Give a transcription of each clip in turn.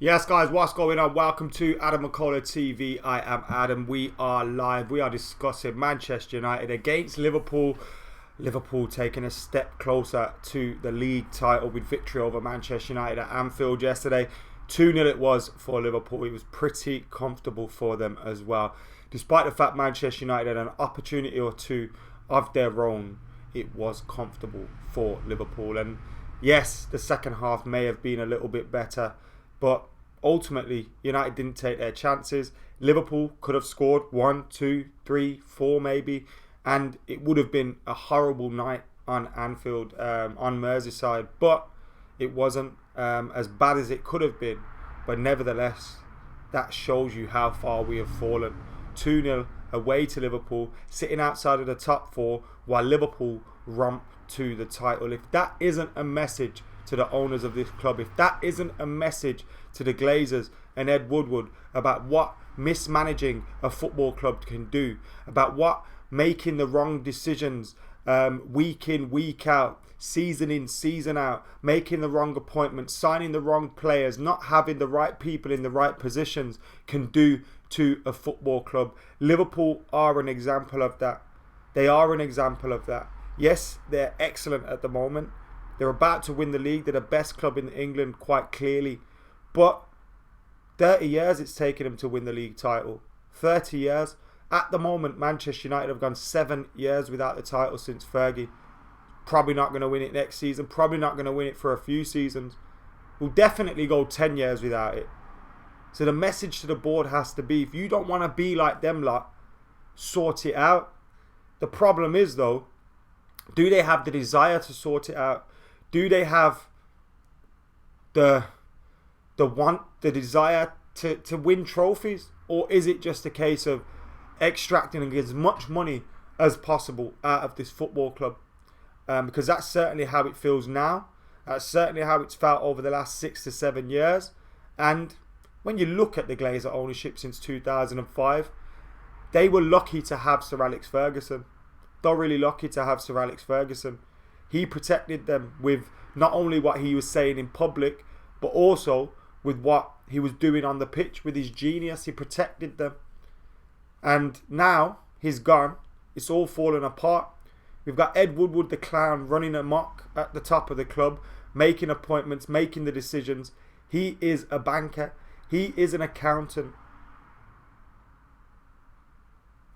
Yes, guys, what's going on? Welcome to Adam McKola TV. I am Adam. We are live. We are discussing Manchester United against Liverpool. Liverpool taking a step closer to the league title with victory over Manchester United at Anfield yesterday. 2-0 it was for Liverpool. It was pretty comfortable for them as well. Despite the fact Manchester United had an opportunity or two of their own, it was comfortable for Liverpool. And yes, the second half may have been a little bit better, but ultimately United didn't take their chances. Liverpool could have scored 1, 2, 3, 4 maybe, and it would have been a horrible night on Anfield, on Merseyside, but it wasn't as bad as it could have been. But nevertheless, that shows you how far we have fallen. 2-0 away to Liverpool, sitting outside of the top four while Liverpool romp to the title. If that isn't a message to the owners of this club, if that isn't a message to the Glazers and Ed Woodward about what mismanaging a football club can do, about what making the wrong decisions week in, week out, season in, season out, making the wrong appointments, signing the wrong players, not having the right people in the right positions can do to a football club. Liverpool are an example of that. They are an example of that. Yes, they're excellent at the moment. They're about to win the league. They're the best club in England, quite clearly. But 30 years it's taken them to win the league title. 30 years. At the moment, Manchester United have gone 7 years without the title since Fergie. Probably not going to win it next season. Probably not going to win it for a few seasons. We'll definitely go 10 years without it. So the message to the board has to be, if you don't want to be like them lot, sort it out. The problem is, though, do they have the desire to sort it out? Do they have the desire to win trophies? Or is it just a case of extracting as much money as possible out of this football club? Because that's certainly how it feels now. That's certainly how it's felt over the last 6 to 7 years. And when you look at the Glazer ownership since 2005, they were lucky to have Sir Alex Ferguson. They're really lucky to have Sir Alex Ferguson. He protected them with not only what he was saying in public, but also with what he was doing on the pitch with his genius. He protected them. And now he's gone. It's all fallen apart. We've got Ed Woodward, the clown, running amok at the top of the club, making appointments, making the decisions. He is a banker. He is an accountant.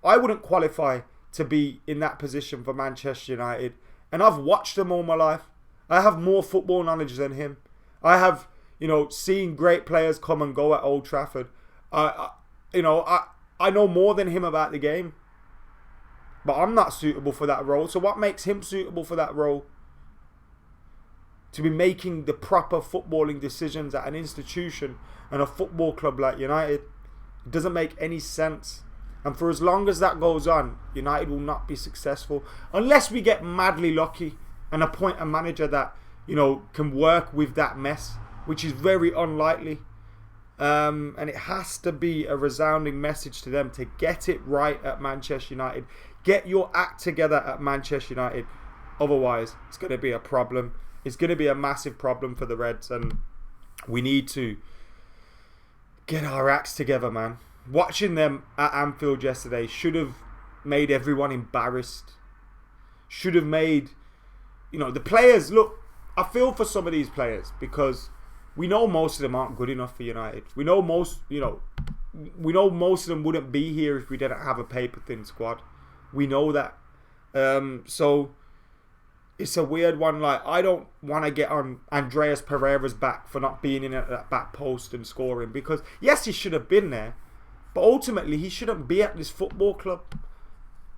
I wouldn't qualify to be in that position for Manchester United. And I've watched them all my life. I have more football knowledge than him. I have, seen great players come and go at Old Trafford. I know more than him about the game. But I'm not suitable for that role. So what makes him suitable for that role? To be making the proper footballing decisions at an institution and a football club like United. It doesn't make any sense. And for as long as that goes on, United will not be successful. Unless we get madly lucky and appoint a manager that, can work with that mess, which is very unlikely. And it has to be a resounding message to them to get it right at Manchester United. Get your act together at Manchester United. Otherwise, it's going to be a problem. It's going to be a massive problem for the Reds. And we need to get our acts together, man. Watching them at Anfield yesterday should have made everyone embarrassed. Should have made, the players, look, I feel for some of these players because we know most of them aren't good enough for United. We know most of them wouldn't be here if we didn't have a paper-thin squad. We know that. So it's a weird one. Like, I don't want to get on Andreas Pereira's back for not being in at that back post and scoring because, yes, he should have been there. But ultimately, he shouldn't be at this football club.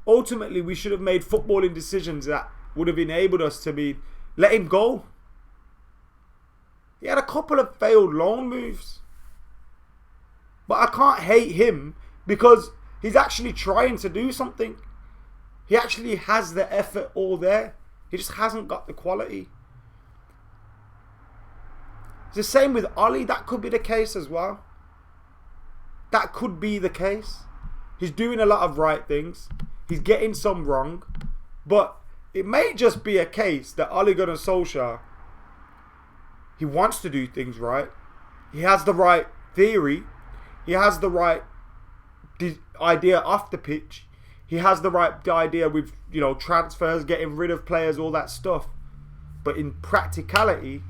Ultimately, we should have made footballing decisions that would have enabled us to let him go. He had a couple of failed loan moves. But I can't hate him because he's actually trying to do something. He actually has the effort all there. He just hasn't got the quality. It's the same with Ollie. That could be the case as well. That could be the case. He's doing a lot of right things. He's getting some wrong. But it may just be a case that Ole Gunnar Solskjaer, he wants to do things right. He has the right theory. He has the right idea off the pitch. He has the right idea with, transfers, getting rid of players, all that stuff. But in practicality,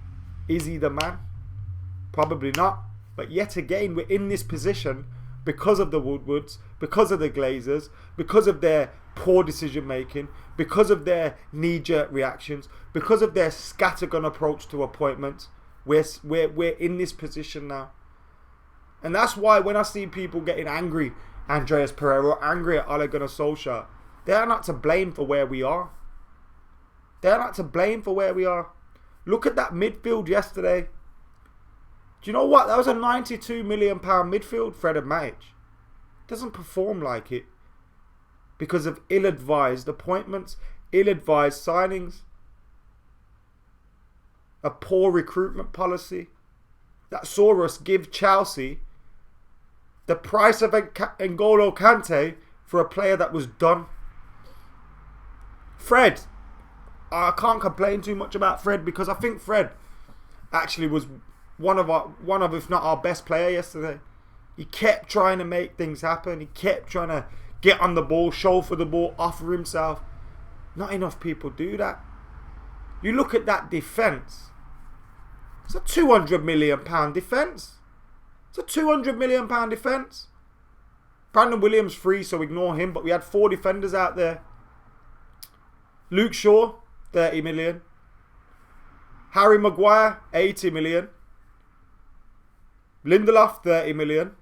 is he the man? Probably not. But yet again, we're in this position because of the Woodwards, because of the Glazers, because of their poor decision making, because of their knee-jerk reactions, because of their scattergun approach to appointments. We're in this position now. And that's why when I see people getting angry, Andreas Pereira, angry at Ole Gunnar Solskjaer, they are not to blame for where we are. They are not to blame for where we are. Look at that midfield yesterday. Do you know what? That was a £92 million midfield, Fred and Matic. Doesn't perform like it because of ill-advised appointments, ill-advised signings, a poor recruitment policy that saw us give Chelsea the price of N'Golo Kante for a player that was done. Fred, I can't complain too much about Fred because I think Fred actually was one of if not our best player yesterday. He kept trying to make things happen. He kept trying to get on the ball, show for the ball, offer himself. Not enough people do that. You look at that defence. It's a £200 million defence. It's a £200 million defence. Brandon Williams free, so ignore him. But we had 4 defenders out there. Luke Shaw, 30 million. Harry Maguire, 80 million. Lindelof, 30 million.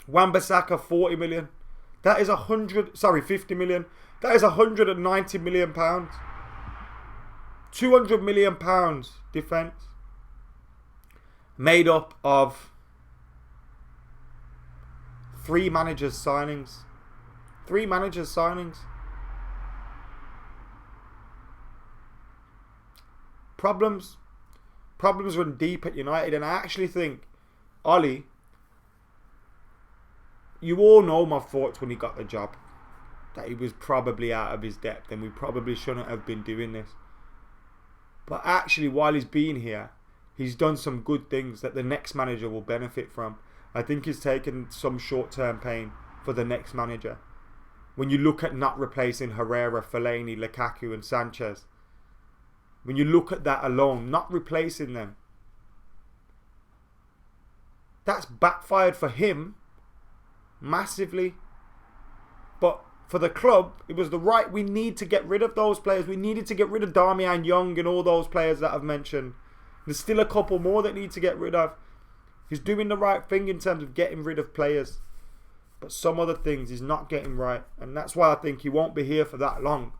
Wan-Bissaka, 40 million. That is 50 million. That is 190 million pounds. 200 million pounds defence. Made up of 3 managers' signings. 3 managers' signings. Problems run deep at United, and I actually think Ollie, you all know my thoughts when he got the job, that he was probably out of his depth and we probably shouldn't have been doing this. But actually, while he's been here, he's done some good things that the next manager will benefit from. I think he's taken some short-term pain for the next manager. When you look at not replacing Herrera, Fellaini, Lukaku and Sanchez, when you look at that alone, not replacing them, that's backfired for him massively. But for the club, it was the right. We need to get rid of those players. We needed to get rid of Darmian Young and all those players that I've mentioned. There's still a couple more that need to get rid of. He's doing the right thing in terms of getting rid of players. But some other things he's not getting right. And that's why I think he won't be here for that long.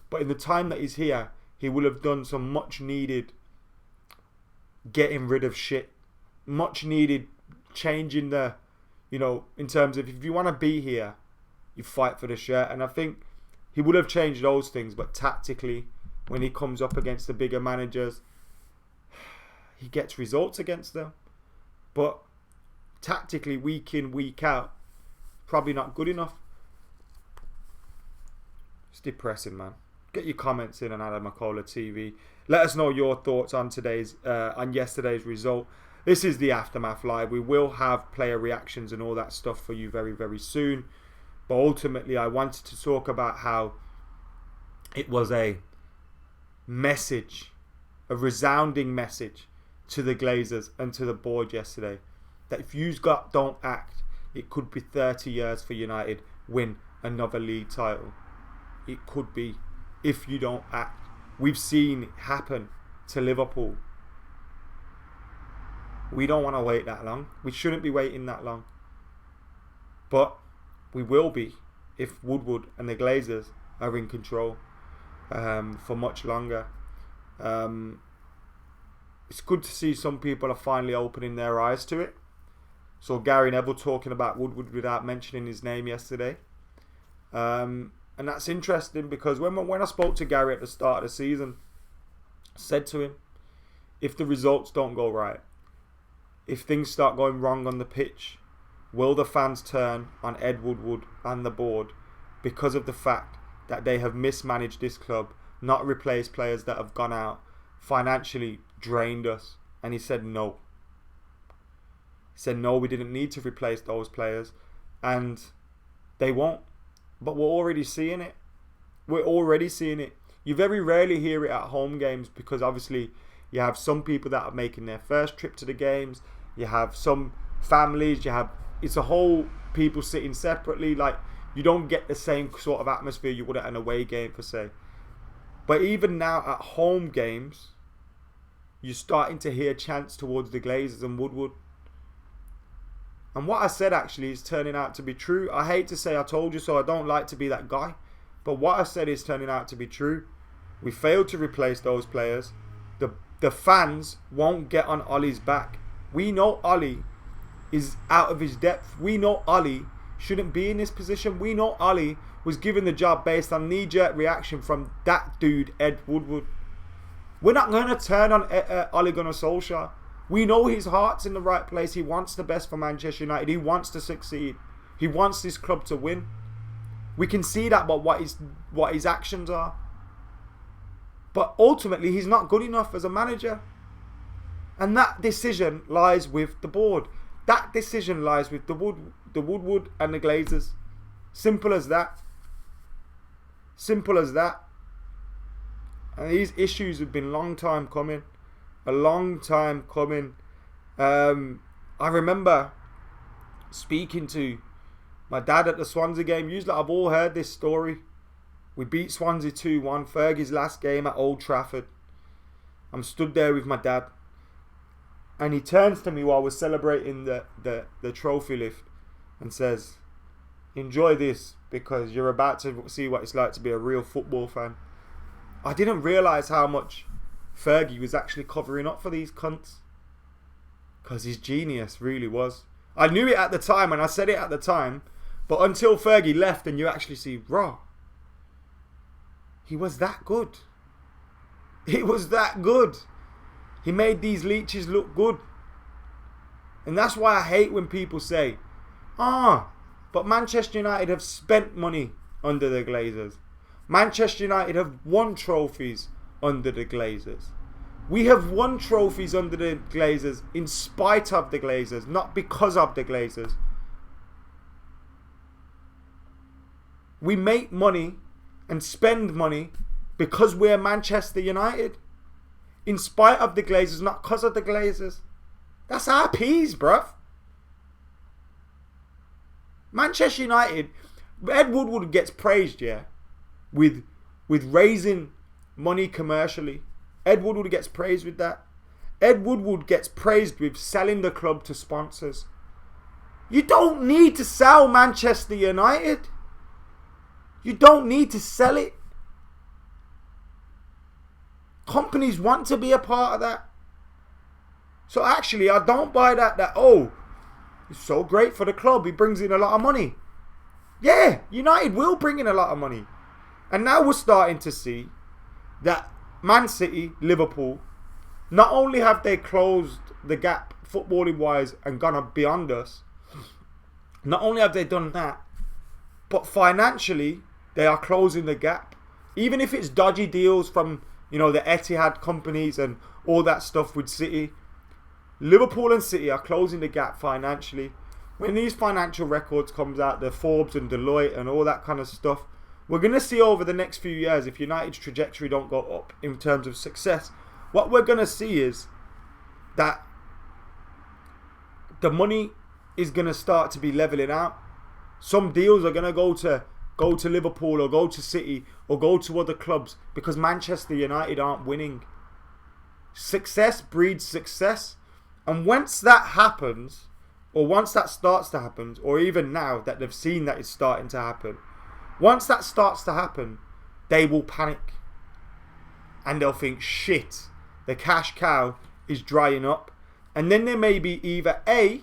But in the time that he's here, he will have done some much needed getting rid of shit. Much needed changing the, in terms of if you want to be here, you fight for the shirt. And I think he would have changed those things. But tactically, when he comes up against the bigger managers, he gets results against them. But tactically, week in, week out, probably not good enough. It's depressing, man. Get your comments in on Adam McKola TV. Let us know your thoughts on yesterday's result. This is the Aftermath Live. We will have player reactions and all that stuff for you very, very soon. But ultimately, I wanted to talk about how it was a message, a resounding message to the Glazers and to the board yesterday, that if you don't act, it could be 30 years for United win another league title. It could be. If you don't act. We've seen it happen to Liverpool. We don't want to wait that long. We shouldn't be waiting that long. But we will be if Woodward and the Glazers are in control for much longer. It's good to see some people are finally opening their eyes to it. So Gary Neville talking about Woodward without mentioning his name yesterday. And that's interesting because when I spoke to Gary at the start of the season, I said to him, if the results don't go right, if things start going wrong on the pitch, will the fans turn on Ed Woodward and the board because of the fact that they have mismanaged this club, not replaced players that have gone out, financially drained us? And he said no. said, no, we didn't need to replace those players. And they won't. But we're already seeing it. We're already seeing it. You very rarely hear it at home games because obviously you have some people that are making their first trip to the games. You have some families. It's a whole people sitting separately. Like, you don't get the same sort of atmosphere you would at an away game, per se. But even now at home games, you're starting to hear chants towards the Glazers and Woodward. And what I said actually is turning out to be true. I hate to say I told you so. I don't like to be that guy. But what I said is turning out to be true. We failed to replace those players. The fans won't get on Ollie's back. We know Ollie is out of his depth. We know Ollie shouldn't be in this position. We know Ollie was given the job based on knee-jerk reaction from that dude, Ed Woodward. We're not going to turn on Ole Gunnar Solskjaer. We know his heart's in the right place. He wants the best for Manchester United. He wants to succeed. He wants this club to win. We can see that by what his actions are. But ultimately, he's not good enough as a manager. And that decision lies with the board. That decision lies with the Woodward and the Glazers. Simple as that. Simple as that. And these issues have been a long time coming. A long time coming. I remember speaking to my dad at the Swansea game. Usually I've all heard this story. We beat Swansea 2-1. Fergie's last game at Old Trafford. I'm stood there with my dad. And he turns to me while we're celebrating the trophy lift and says, enjoy this because you're about to see what it's like to be a real football fan. I didn't realise how much Fergie was actually covering up for these cunts. Because his genius really was. I knew it at the time and I said it at the time. But until Fergie left and you actually see, raw. He was that good. He was that good. He made these leeches look good. And that's why I hate when people say, but Manchester United have spent money under the Glazers. Manchester United have won trophies under the Glazers. We have won trophies under the Glazers in spite of the Glazers, not because of the Glazers. We make money and spend money because we're Manchester United. In spite of the Glazers, not because of the Glazers. That's our peas, bruv. Manchester United, Ed Woodward gets praised, yeah, with raising money commercially. Ed Woodward gets praised with that. Ed Woodward gets praised with selling the club to sponsors. You don't need to sell Manchester United. You don't need to sell it. Companies want to be a part of that. So actually, I don't buy that it's so great for the club. He brings in a lot of money. Yeah, United will bring in a lot of money. And now we're starting to see that Man City, Liverpool, not only have they closed the gap footballing wise and gone beyond us, not only have they done that, but financially they are closing the gap. Even if it's dodgy deals from, the Etihad companies and all that stuff with City, Liverpool and City are closing the gap financially. When these financial records comes out, the Forbes and Deloitte and all that kind of stuff, we're going to see over the next few years, if United's trajectory don't go up in terms of success, what we're going to see is that the money is going to start to be leveling out. Some deals are going to go to Liverpool or go to City or go to other clubs because Manchester United aren't winning. Success breeds success. And once that happens, or once that starts to happen, or even now that they've seen that it's starting to happen, once that starts to happen, they will panic. And they'll think, shit, the cash cow is drying up. And then they may be either A,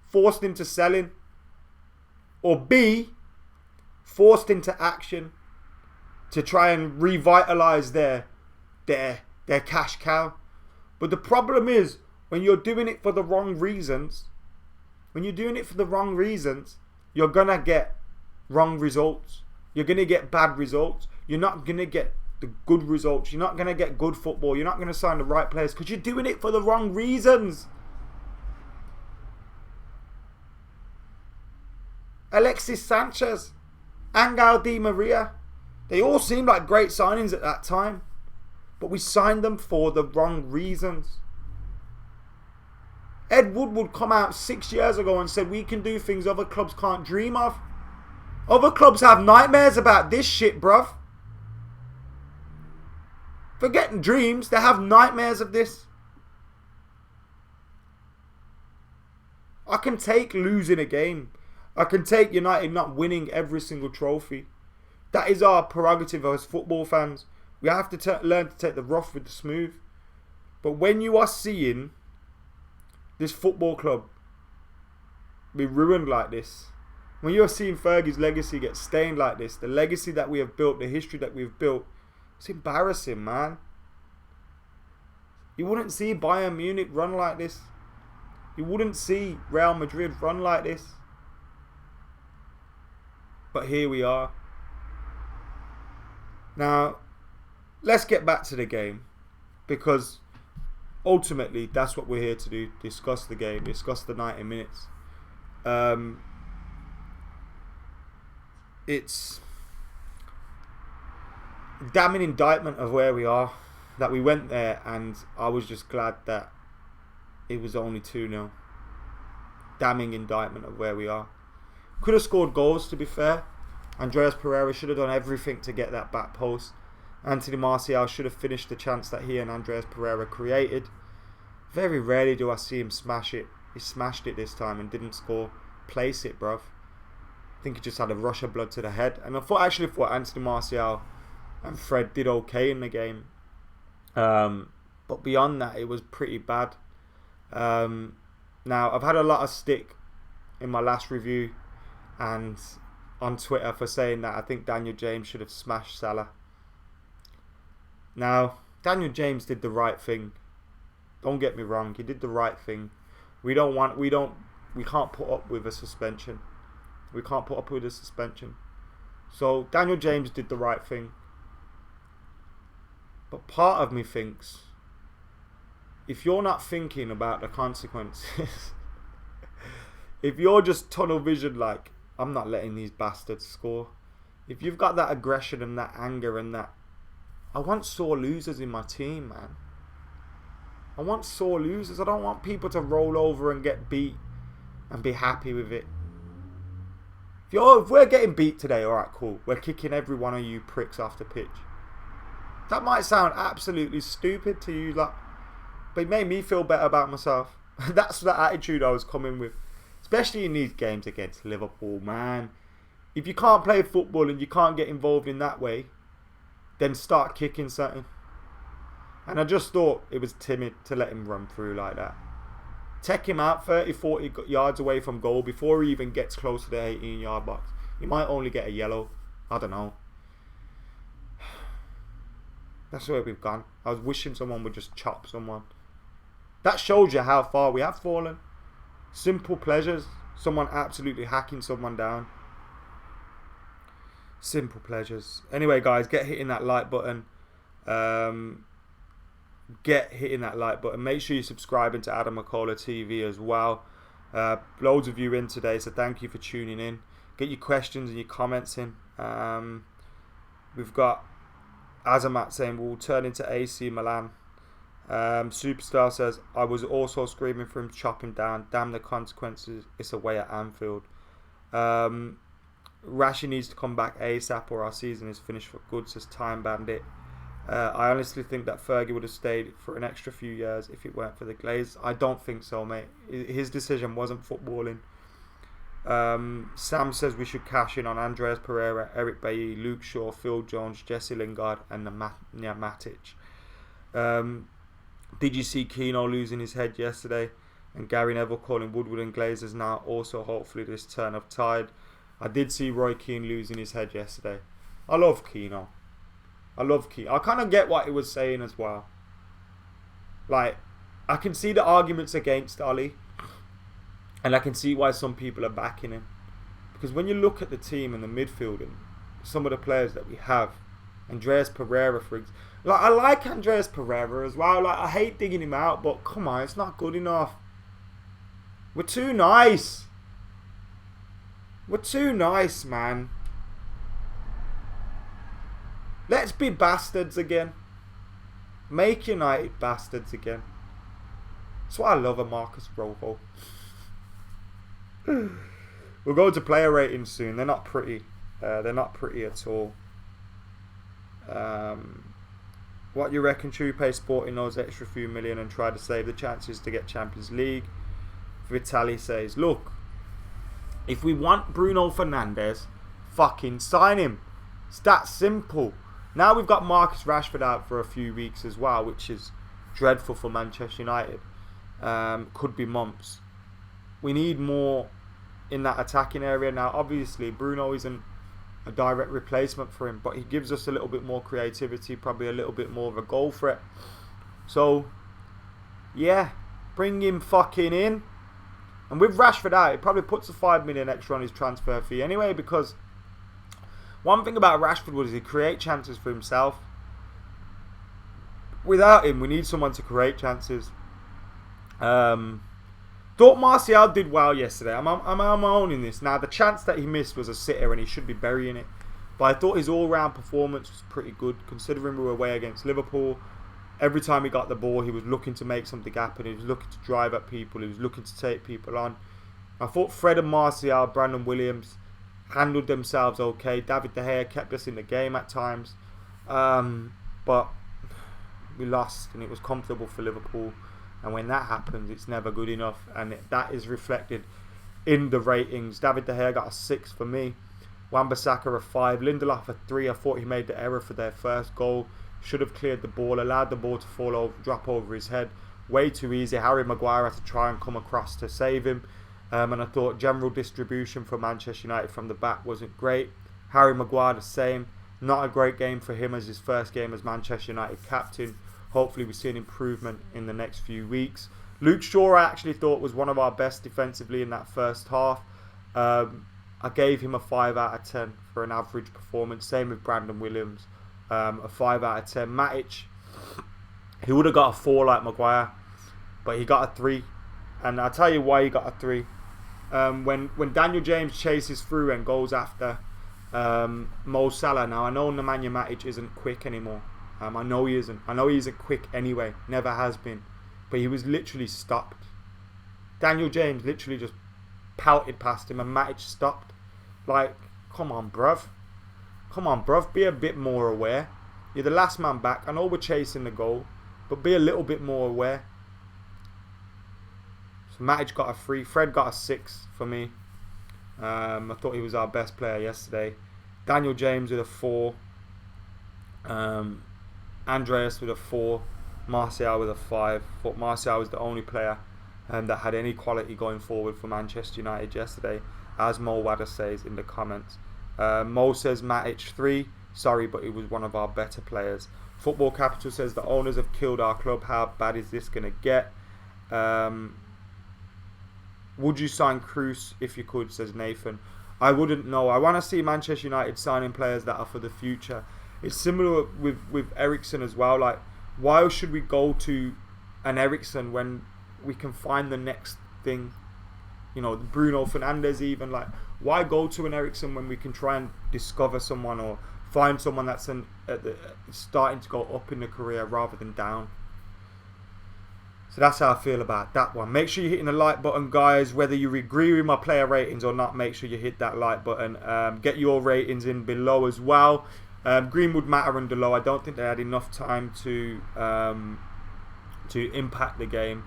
forced into selling, or B, forced into action to try and revitalise their cash cow. But the problem is, when you're doing it for the wrong reasons, you're going to get wrong results. You're going to get bad results. You're not going to get the good results. You're not going to get good football. You're not going to sign the right players because you're doing it for the wrong reasons. Alexis Sanchez, Angel Di Maria. They all seemed like great signings at that time. But we signed them for the wrong reasons. Ed Woodward come out 6 years ago and said we can do things other clubs can't dream of. Other clubs have nightmares about this shit, bruv. Forgetting dreams, they have nightmares of this. I can take losing a game. I can take United not winning every single trophy. That is our prerogative as football fans. We have to learn to take the rough with the smooth. But when you are seeing this football club be ruined like this, when you are seeing Fergie's legacy get stained like this, the legacy that we have built, the history that we've built, it's embarrassing, man. You wouldn't see Bayern Munich run like this. You wouldn't see Real Madrid run like this. But here we are. Now, let's get back to the game. Because ultimately, that's what we're here to do. Discuss the game. Discuss the 90 minutes. It's a damning indictment of where we are. That we went there and I was just glad that it was only 2-0. Damning indictment of where we are. Could have scored goals, to be fair. Andreas Pereira should have done everything to get that back post. Anthony Martial should have finished the chance that he and Andreas Pereira created. Very rarely do I see him smash it. He smashed it this time and didn't score. Place it, bruv. I think he just had a rush of blood to the head. And I thought Anthony Martial and Fred did okay in the game. But beyond that, it was pretty bad. Now, I've had a lot of stick in my last review and on Twitter for saying that I think Daniel James should have smashed Salah. Now, Daniel James did the right thing. Don't get me wrong, he did the right thing. We can't put up with a suspension. We can't put up with a suspension. So Daniel James did the right thing. But part of me thinks, if you're not thinking about the consequences, if you're just tunnel vision like, I'm not letting these bastards score. If you've got that aggression and that anger and that, I want sore losers in my team, man. I want sore losers. I don't want people to roll over and get beat and be happy with it. If we're getting beat today, alright, cool. We're kicking every one of you pricks off the pitch. That might sound absolutely stupid to you, like, but it made me feel better about myself. That's the attitude I was coming with. Especially in these games against Liverpool, man. If you can't play football and you can't get involved in that way, then start kicking something. And I just thought it was timid to let him run through like that. Take him out 30, 40 yards away from goal before he even gets close to the 18-yard box. He might only get a yellow. I don't know. That's where we've gone. I was wishing someone would just chop someone. That shows you how far we have fallen. Simple pleasures. Someone absolutely hacking someone down. Simple pleasures. Anyway, guys, get hitting that like button. Get hitting that like button. Make sure you're subscribing to Adam McKola TV as well. Loads of you in today, so thank you for tuning in. Get your questions and your comments in. We've got Azamat saying we'll turn into AC Milan. Superstar says, I was also screaming for him to chop him down. Damn the consequences. It's away at Anfield. Rashi needs to come back ASAP or our season is finished for good, says Time Bandit. I honestly think that Fergie would have stayed for an extra few years if it weren't for the Glazers. I don't think so, mate. His decision wasn't footballing. Sam says we should cash in on Andreas Pereira, Eric Bailly, Luke Shaw, Phil Jones, Jesse Lingard and Matic. Did you see Keno losing his head yesterday? And Gary Neville calling Woodward and Glazers now also hopefully this turn of tide. I did see Roy Keane losing his head yesterday. I love Keno. I kind of get what he was saying as well. Like, I can see the arguments against Ollie. And I can see why some people are backing him. Because when you look at the team and the midfield and some of the players that we have, Andreas Pereira, for example. Like, I like Andreas Pereira as well. Like, I hate digging him out, but come on, it's not good enough. We're too nice. We're too nice, man. Let's be bastards again. Make United bastards again. That's what I love of Marcus Rojo. We'll go to player ratings soon. They're not pretty. They're not pretty at all. What you reckon? Chupe sporting those extra few million and try to save the chances to get Champions League? Vitali says, look, if we want Bruno Fernandes, fucking sign him. It's that simple. Now we've got Marcus Rashford out for a few weeks as well, which is dreadful for Manchester United. Could be months. We need more in that attacking area. Now, obviously, Bruno isn't a direct replacement for him, but he gives us a little bit more creativity, probably a little bit more of a goal threat. So, yeah, bring him fucking in. And with Rashford out, it probably puts a 5 million extra on his transfer fee anyway, because one thing about Rashford was he create chances for himself. Without him, we need someone to create chances. Thought Martial did well yesterday. I'm owning this. Now, the chance that he missed was a sitter and he should be burying it. But I thought his all-round performance was pretty good, considering we were away against Liverpool. Every time he got the ball, he was looking to make something happen. He was looking to drive at people. He was looking to take people on. I thought Fred and Martial, Brandon Williams handled themselves okay. David De Gea kept us in the game at times. But we lost and it was comfortable for Liverpool. And when that happens, it's never good enough. And that is reflected in the ratings. David De Gea got a 6 for me. Wan-Bissaka a 5. Lindelof a 3. I thought he made the error for their first goal. Should have cleared the ball. Allowed the ball to fall over, drop over his head. Way too easy. Harry Maguire had to try and come across to save him. And I thought general distribution for Manchester United from the back wasn't great. Harry Maguire the same. Not a great game for him as his first game as Manchester United captain. Hopefully we see an improvement in the next few weeks. Luke Shaw I actually thought was one of our best defensively in that first half. I gave him a 5 out of 10 for an average performance. Same with Brandon Williams. A 5 out of 10. Matic, he would have got a 4 like Maguire, but he got a 3. And I'll tell you why he got a 3. When Daniel James chases through and goes after Mo Salah. Now I know Nemanja Matic isn't quick anymore. I know he isn't. I know he isn't quick anyway. Never has been. But he was literally stopped. Daniel James literally just pouted past him and Matic stopped. Like, come on, bruv. Come on, bruv. Be a bit more aware. You're the last man back. I know we're chasing the goal, but be a little bit more aware. So Matic got a 3. Fred got a 6 for me. I thought he was our best player yesterday. Daniel James with a 4. Andreas with a 4, Martial with a 5. Thought Martial was the only player that had any quality going forward for Manchester United yesterday, as Mo Wada says in the comments. Mo says Matic 3. Sorry, but he was one of our better players. Football Capital says the owners have killed our club. How bad is this going to get? Would you sign Kroos if you could, says Nathan. I wouldn't know. I want to see Manchester United signing players that are for the future. It's similar with Eriksen as well. Like, why should we go to an Eriksen when we can find the next thing? You know, Bruno Fernandes even. Like, why go to an Eriksen when we can try and discover someone or find someone that's starting to go up in the career rather than down? So that's how I feel about that one. Make sure you're hitting the like button, guys. Whether you agree with my player ratings or not, make sure you hit that like button. Get your ratings in below as well. Greenwood, Mata and Delo, I don't think they had enough time to impact the game.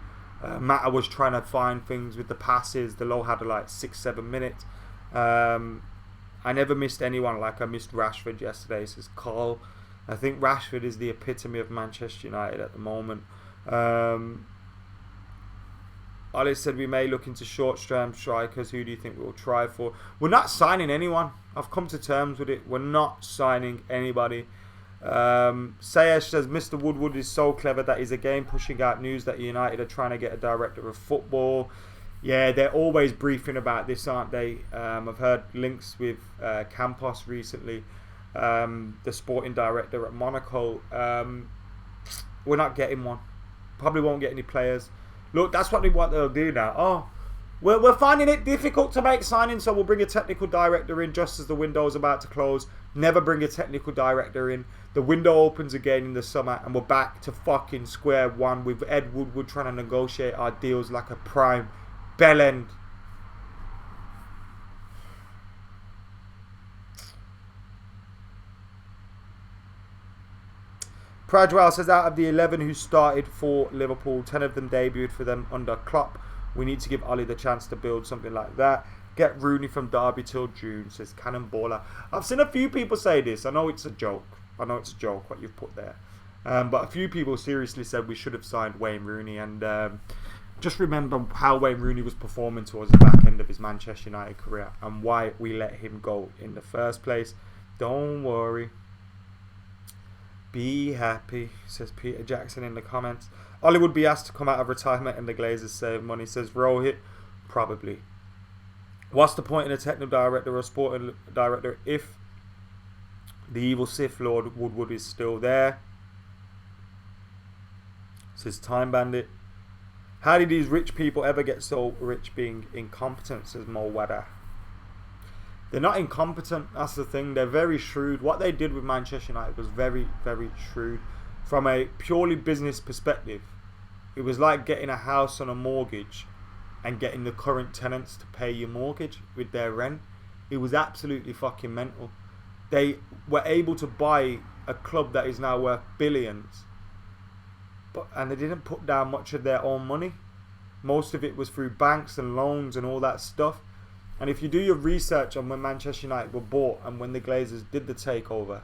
Mata was trying to find things with the passes. Delo had like 6-7 minutes. I never missed anyone like I missed Rashford yesterday, says Carl. I think Rashford is the epitome of Manchester United at the moment. Ollie said we may look into short-term strikers. Who do you think we'll try for? We're not signing anyone. I've come to terms with it. We're not signing anybody. Sayesh says Mr. Woodward is so clever that he's again pushing out news that United are trying to get a director of football. Yeah, they're always briefing about this, aren't they? I've heard links with Campos recently, the sporting director at Monaco. We're not getting one. Probably won't get any players. Look, that's what they'll do now. Oh, We're finding it difficult to make signings, so we'll bring a technical director in just as the window is about to close. Never bring a technical director in. The window opens again in the summer, and we're back to fucking square one with Ed Woodward trying to negotiate our deals like a prime bellend. Pradwell says, out of the 11 who started for Liverpool, 10 of them debuted for them under Klopp. We need to give Ollie the chance to build something like that. Get Rooney from Derby till June, says Cannonballer. I've seen a few people say this. I know it's a joke. What you've put there. But a few people seriously said we should have signed Wayne Rooney. And just remember how Wayne Rooney was performing towards the back end of his Manchester United career and why we let him go in the first place. Don't worry. Be happy, says Peter Jackson in the comments. Ollie would be asked to come out of retirement and the Glazers save money, says Rohit. Probably. What's the point in a technical director or a sporting director if the evil Sith Lord Woodward is still there? Says Time Bandit. How did these rich people ever get so rich being incompetent, says Mo Wada. They're not incompetent, that's the thing. They're very shrewd. What they did with Manchester United was very, very shrewd. From a purely business perspective, it was like getting a house on a mortgage and getting the current tenants to pay your mortgage with their rent. It was absolutely fucking mental. They were able to buy a club that is now worth billions, and they didn't put down much of their own money. Most of it was through banks and loans and all that stuff. And if you do your research on when Manchester United were bought and when the Glazers did the takeover,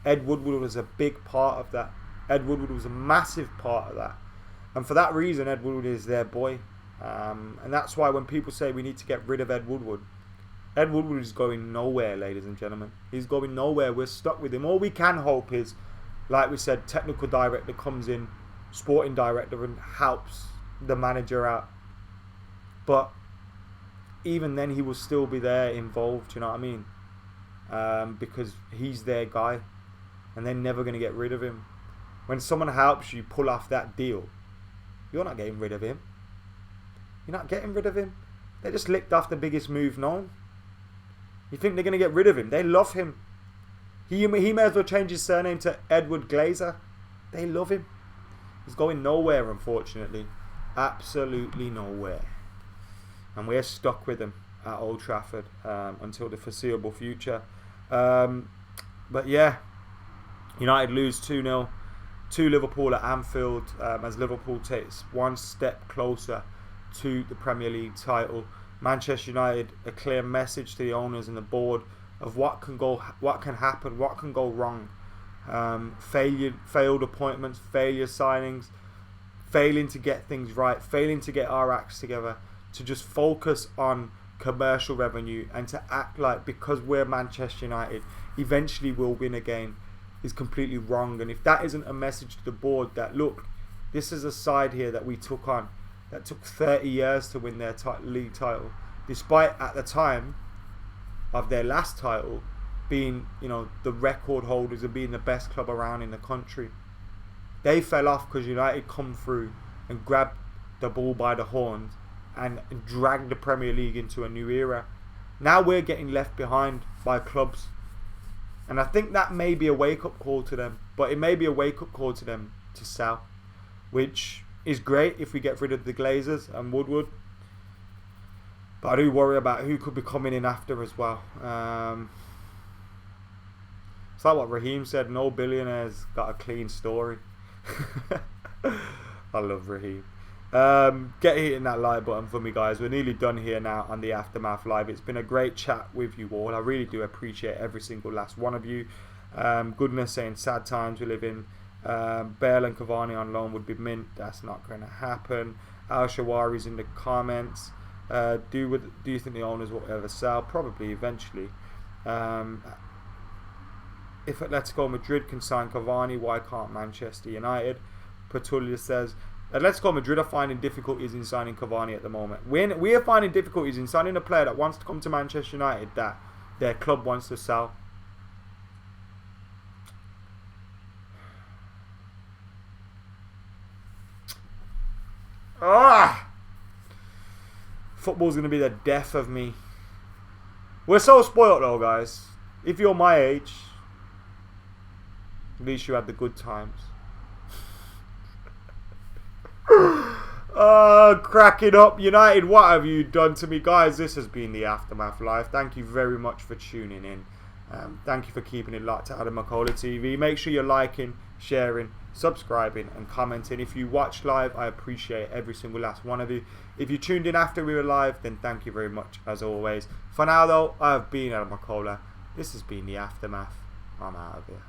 Ed Woodward was a big part of that. Ed Woodward was a massive part of that. And for that reason, Ed Woodward is their boy. And that's why when people say we need to get rid of Ed Woodward is going nowhere, ladies and gentlemen. He's going nowhere. We're stuck with him. All we can hope is, like we said, technical director comes in, sporting director, and helps the manager out. But even then, he will still be there involved, you know what I mean? Because he's their guy, and they're never going to get rid of him. When someone helps you pull off that deal, you're not getting rid of him. You're not getting rid of him. They just licked off the biggest move known. You think they're going to get rid of him? They love him. He may as well change his surname to Edward Glazer. They love him. He's going nowhere, unfortunately. Absolutely nowhere. And we're stuck with him at Old Trafford until the foreseeable future. But yeah, United lose 2-0 to Liverpool at Anfield as Liverpool takes one step closer to the Premier League title. Manchester United, a clear message to the owners and the board of what can happen, what can go wrong. Failed appointments, failure signings, failing to get things right, failing to get our acts together, to just focus on commercial revenue and to act like because we're Manchester United, eventually we'll win again, is completely wrong. And if that isn't a message to the board that, look, this is a side here that we took on, that took 30 years to win their league title, despite at the time of their last title being, you know, the record holders and being the best club around in the country. They fell off because United come through and grabbed the bull by the horns and dragged the Premier League into a new era. Now we're getting left behind by clubs, and I think that may be a wake-up call to them, but it may be a wake-up call to them to sell, which is great if we get rid of the Glazers and Woodward, but I do worry about who could be coming in after as well. It's like what Raheem said, no billionaires got a clean story. I love Raheem. Get hitting that like button for me, guys. We're nearly done here now on the Aftermath Live. It's been a great chat with you all. I really do appreciate every single last one of you. Goodness saying sad times we live in. Bale and Cavani on loan would be mint. That's not going to happen. Al Shawari's in the comments. Do you think the owners will ever sell? Probably eventually. If Atletico Madrid can sign Cavani, why can't Manchester United? Petulia says, Atletico Madrid are finding difficulties in signing Cavani at the moment. We are finding difficulties in signing a player that wants to come to Manchester United that their club wants to sell. Football's going to be the death of me. We're so spoiled though, guys. If you're my age, at least you had the good times. Cracking up. United, what have you done to me? Guys, this has been the Aftermath Live. Thank you very much for tuning in. Thank you for keeping it locked to Adam McKola TV. Make sure you're liking, sharing, subscribing and commenting. If you watch live, I appreciate every single last one of you. If you tuned in after we were live, then thank you very much as always. For now though, I have been Adam McKola. This has been the Aftermath. I'm out of here.